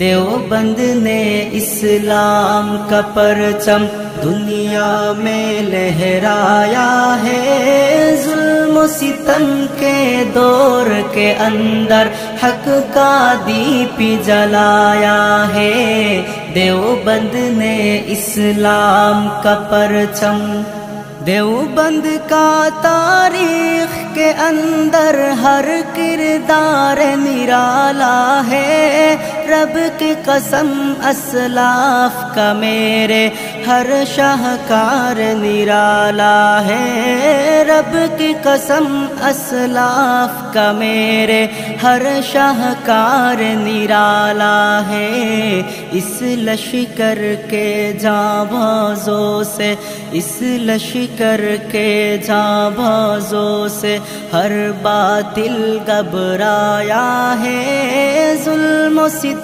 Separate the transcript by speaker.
Speaker 1: دیوبند نے اسلام کا پرچم دنیا میں لہرایا ہے، ظلم و ستم کے دور کے اندر حق کا دیپ جلایا ہے۔ دیوبند نے اسلام کا پرچم، دیوبند کا تاریخ کے اندر ہر کردار نرالا ہے، رب کی قسم اسلاف کا میرے ہر شاہکار نرالا ہے، رب کی قسم اسلاف کا میرے ہر شاہکار نرالا ہے۔ اس لشکر کے جانبازوں سے، اس لشکر کے جانبازوں سے ہر باطل گھبرایا ہے، ظلم و ستم